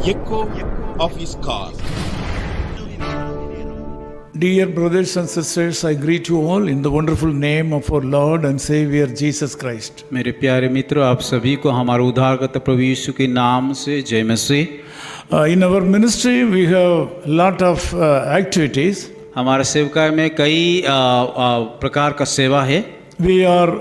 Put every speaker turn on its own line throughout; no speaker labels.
echo of his call.
Dear brothers and sisters, I greet you all in the wonderful name of our Lord and Savior Jesus Christ.
मेरे प्यारे मित्रों, आप सभी को हमारे उद्धारकर्ता प्रभु यीशु के नाम से जय मसीह।
In our ministry, we have a lot of activities.
हमारे सेवकाई में कई प्रकार का सेवा है।
We are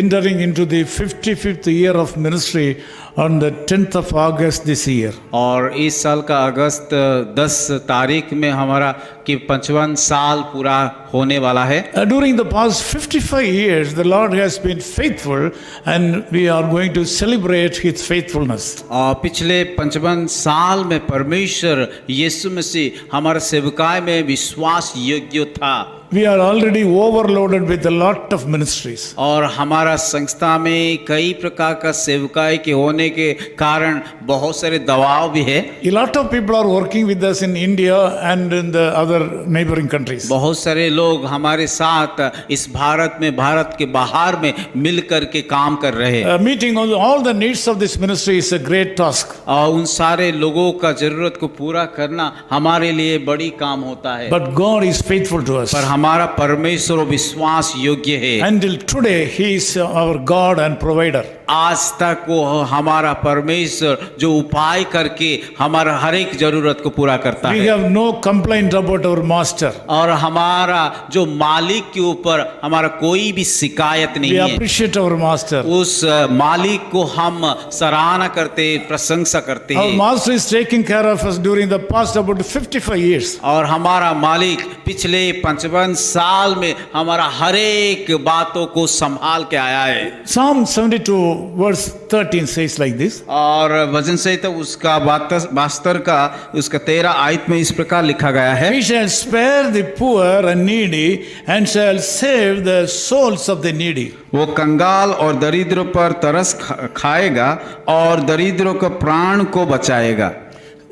entering into the 55th year of ministry on the 10th of August this year.
और इस साल का अगस्त 10 तारीख में हमारा कि 55 साल पूरा होने वाला है।
During the past 55 years, the Lord has been faithful and we are going to celebrate His faithfulness.
और पिछले 55 साल में परमेश्वर यीशु मसीह हमारे सेवकाई में विश्वास योग्य था।
We are already overloaded with a lot of ministries.
और हमारा संस्था में कई प्रकार का सेवकाई के होने के कारण बहुत सारे दबाव भी है।
A lot of people are working with us in India and in the other neighboring countries.
बहुत सारे लोग हमारे साथ इस भारत में, भारत के बाहर में मिल कर के काम कर रहे हैं।
Meeting all the needs of this ministry is a great task.
और उन सारे लोगों का जरूरत को पूरा करना हमारे लिए बड़ी काम होता है।
But God is faithful to us.
पर हमारा परमेश्वर विश्वास योग्य है।
Until today, He is our God and provider.
आज तक वो हमारा परमेश्वर जो उपाय करके हमारा हर एक जरूरत को पूरा करता
We
है।
have no complaint about our master.
और हमारा जो मालिक के ऊपर हमारा कोई भी शिकायत नहीं
We
है।
appreciate our master.
उस मालिक को हम सराहना करते, प्रशंसा करते
Our
हैं।
master is taking care of us during the past about 55 years.
और हमारा मालिक पिछले 55 साल में हमारा हर एक बातों को संभाल के आया है।
Psalm 72 verse 13 says like this.
और वचन संहिता उसका 72 का उसका 13 आयत में इस प्रकार लिखा गया है।
He shall spare the poor and needy and shall save the souls of the needy.
वो कंगाल और दरिद्रों पर तरस खाएगा और दरिद्रों के प्राण को बचाएगा।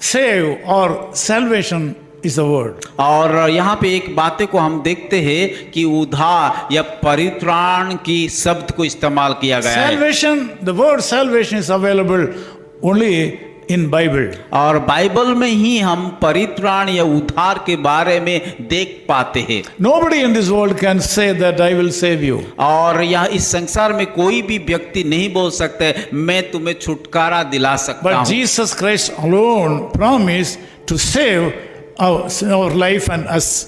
Save or salvation is the word.
और यहाँ पे एक बातें को हम देखते हैं कि उद्धार या परित्राण की शब्द को इस्तेमाल किया गया है।
Salvation, the word salvation is available only in Bible.
और बाइबल में ही हम परित्राण या उद्धार के बारे में देख पाते हैं।
Nobody in this world can say that I will save you.
और यह इस संसार में कोई भी व्यक्ति नहीं बोल सकता मैं तुम्हें छुटकारा दिला सकता
But
हूँ।
Jesus Christ alone promised to save our life and us.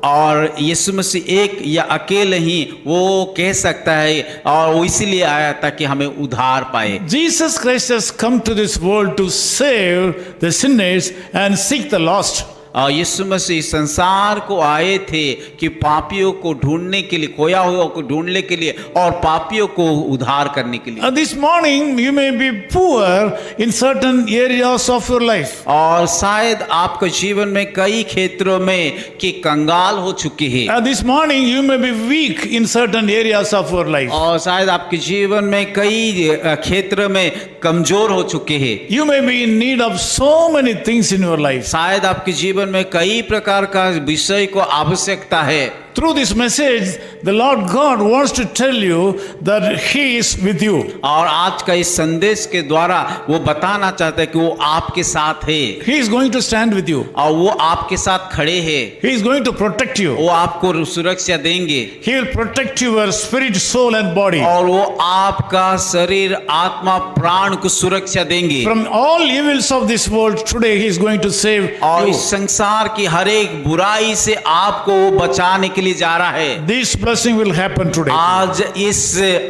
और यीशु मसीह एक या अकेले ही वो कह सकता है और वो इसीलिए आया था कि हमें उद्धार पाए।
Jesus Christ has come to this world to save the sinners and seek the lost.
और यीशु मसीह संसार को आए थे कि पापियों को ढूंढने के लिए, खोया हुआ को ढूंढने के लिए और पापियों को उद्धार करने के लिए।
This morning you may be poor in certain areas of your life.
और शायद आपके जीवन में कई क्षेत्रों में कि कंगाल हो चुके हैं।
This morning you may be weak in certain areas of your life.
और शायद आपके जीवन में कई क्षेत्र में कमजोर हो चुके हैं।
You may be in need of so many things in your life.
शायद आपके जीवन में कई प्रकार का विषय को आवश्यकता है।
Through this message, the Lord God wants to tell you that He is with you.
और आज का इस संदेश के द्वारा वो बताना चाहता है कि वो आपके साथ है।
He is going to stand with you.
और वो आपके साथ खड़े हैं।
He is going to protect you.
वो आपको सुरक्षा देंगे।
He will protect your spirit, soul and body
और वो आपका शरीर, आत्मा, प्राण को सुरक्षा देंगे।
from all evils of this world. Today He is going to save
और
you.
इस संसार की हर एक बुराई से आपको वो बचाने के लिए जा रहा है।
This blessing will happen today.
आज इस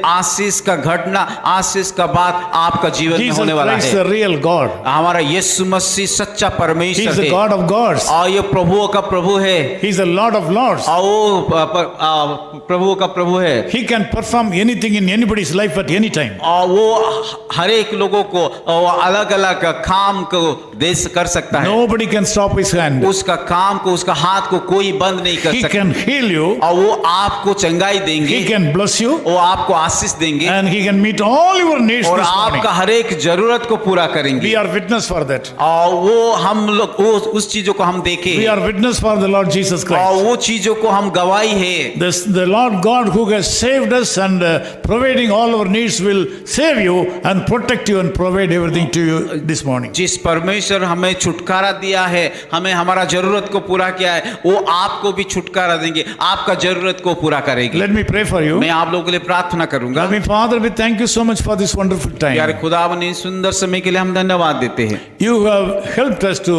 आशीष का घटना, आशीष का बात आपका जीवन में
Jesus
होने वाला
Christ,
है।
the real God.
हमारा यीशु मसीह सच्चा
He
परमेश्वर
is the
है
God of gods.
और ये प्रभुओं का प्रभु है।
He is the Lord of lords.
और वो प्रभुओं का प्रभु है।
He can perform anything in anybody's life at any time.
और वो हर एक लोगों को अलग अलग काम को दे कर सकता है।
Nobody can stop His hand.
उसका काम को, उसका हाथ को कोई बंद नहीं कर
He
सकता।
can heal heal you,
और वो आपको चंगाई देंगे,
He can bless you,
वो आपको आशीष देंगे,
and He can meet all your needs
और
this morning.
आपका हर एक जरूरत को पूरा करेंगे।
We are witness for that.
और वो हम लोग वो उस चीजों को हम देखें,
We are witness for the Lord Jesus
और
Christ.
वो चीजों को हम गवाही है।
The Lord God who has saved us and providing all our needs will save you and protect you and provide everything to you this morning.
जिस परमेश्वर हमें छुटकारा दिया है, हमें हमारा जरूरत को पूरा किया है, वो आपको भी छुटकारा देंगे, आपका जरूरत को पूरा करेंगे।
Let me pray for you.
मैं आप लोगों के लिए प्रार्थना करूंगा।
Loving Father, we thank you so much for this wonderful
प्यारे
time.
खुदावन, इस सुंदर समय के लिए हम धन्यवाद देते हैं।
You have helped us to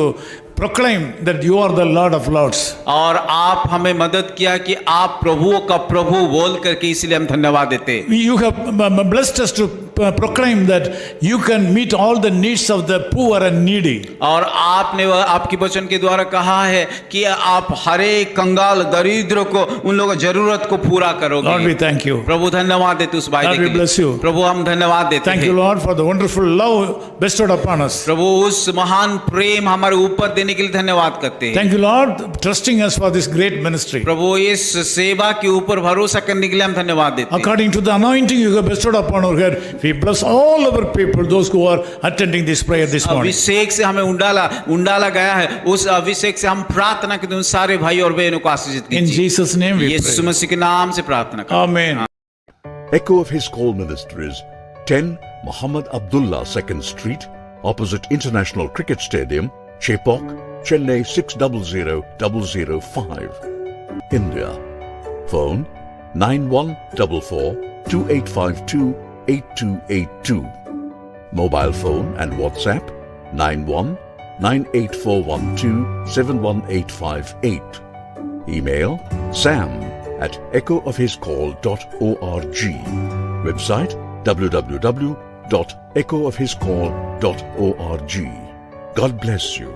proclaim that you are the Lord of Lords.
और आप हमें मदद किया कि आप प्रभुओं का प्रभु बोल करके, इसलिए हम धन्यवाद देते हैं।
You have blessed us to proclaim that you can meet all the needs of the poor and needy.
और आपने आपकी वचन के द्वारा कहा है कि आप हर एक कंगाल दरिद्र को, उन लोगों की जरूरत को पूरा करोगे।
Lord, we thank you.
प्रभु धन्यवाद देते उस वायदे
Lord,
के
we bless you.
लिए। प्रभु हम धन्यवाद देते
Thank you,
हैं।
Lord, for the wonderful love bestowed upon us.
प्रभु उस महान प्रेम हमारे ऊपर देने के लिए धन्यवाद करते हैं।
Thank you, Lord, trusting us for this great ministry.
प्रभु इस सेवा के ऊपर भरोसा करने के लिए हम धन्यवाद देते हैं।
According to the anointing you have bestowed upon our head, we bless all our people, those who are attending this prayer this morning.
अभिषेक से हमें उंडाला गया है, उस अभिषेक से हम प्रार्थना करते हैं उन सारे भाई और बहनों को आशीषित
In
कीजिए।
Jesus' name we
Yeshu
pray.
मसीह के नाम से प्रार्थना करते हैं।
Amen.
Echo of His Call Ministries, 10 Muhammad Abdullah 2nd Street, opposite International Cricket Stadium, Chepauk, Chennai 600005, India. Phone 9144 2852 8282. Mobile phone and WhatsApp 91 98412 71858. Email sam@echoofhiscall.org. Website www.echoofhiscall.org. God bless you.